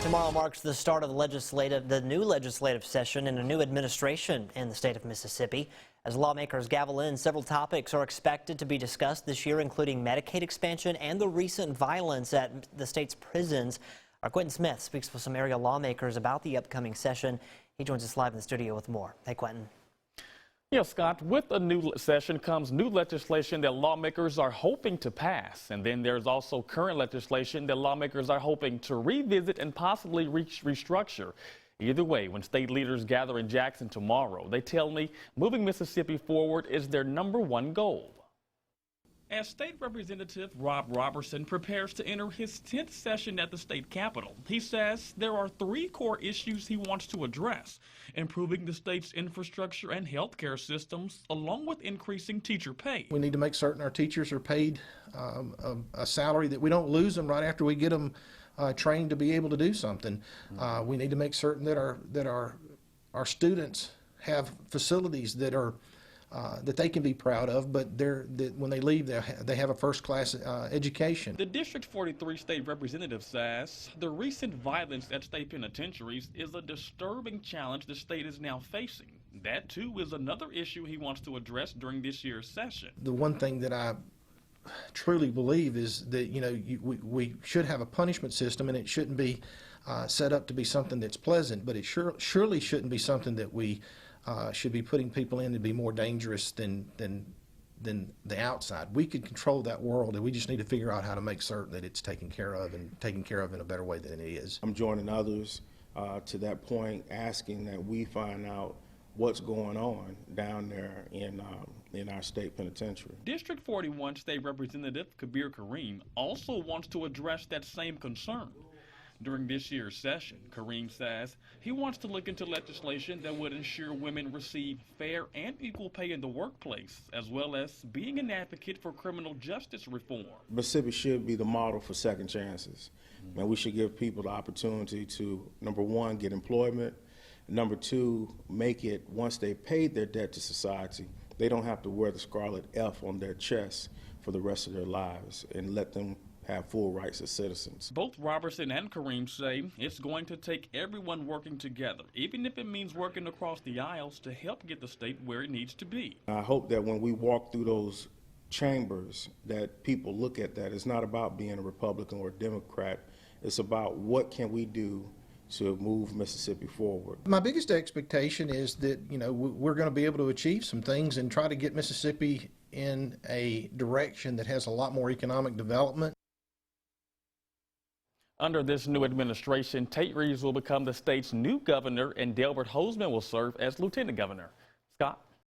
Tomorrow marks the start of the new legislative session and a new administration in the state of Mississippi. As lawmakers gavel in, several topics are expected to be discussed this year, including Medicaid expansion and the recent violence at the state's prisons. Our Quentin Smith speaks with some area lawmakers about the upcoming session. He joins us live in the studio with more. Hey, Quentin. Yeah, Scott, with a new session comes new legislation that lawmakers are hoping to pass. And then there's also current legislation that lawmakers are hoping to revisit and possibly restructure. Either way, when state leaders gather in Jackson tomorrow, they tell me moving Mississippi forward is their #1 goal. As State Representative Rob Robertson prepares to enter his 10th session at the state capitol, he says there are 3 core issues he wants to address: improving the state's infrastructure and health care systems, along with increasing teacher pay. We need to make certain our teachers are paid a salary that we don't lose them right after we get them trained to be able to do something. We need to make certain that our students have facilities that are that they can be proud of, but when they leave, they have a first-class education. The District 43 state representative says the recent violence at state penitentiaries is a disturbing challenge the state is now facing. That, too, is another issue he wants to address during this year's session. The one thing that I truly believe is that, we should have a punishment system, and it shouldn't be set up to be something that's pleasant, but it surely shouldn't be something that we should be putting people in to be more dangerous than the outside. We could control that world, and we just need to figure out how to make certain that it's taken care of, and taken care of in a better way than it is. I'm joining others to that point, asking that we find out what's going on down there in our state penitentiary. District 41 State Representative Kabir Kareem also wants to address that same concern. During this year's session, Kareem says he wants to look into legislation that would ensure women receive fair and equal pay in the workplace, as well as being an advocate for criminal justice reform. Mississippi should be the model for second chances. And we should give people the opportunity to, #1, get employment, #2, make it, once they paid their debt to society, they don't have to wear the scarlet F on their chest for the rest of their lives, and let them have full rights as citizens. Both Robertson and Kareem say it's going to take everyone working together, even if it means working across the aisles to help get the state where it needs to be. I hope that when we walk through those chambers that people look at that. It's not about being a Republican or a Democrat. It's about what can we do to move Mississippi forward. My biggest expectation is that, we're going to be able to achieve some things and try to get Mississippi in a direction that has a lot more economic development. Under this new administration, Tate Reeves will become the state's new governor, and Delbert Hosemann will serve as lieutenant governor. Scott?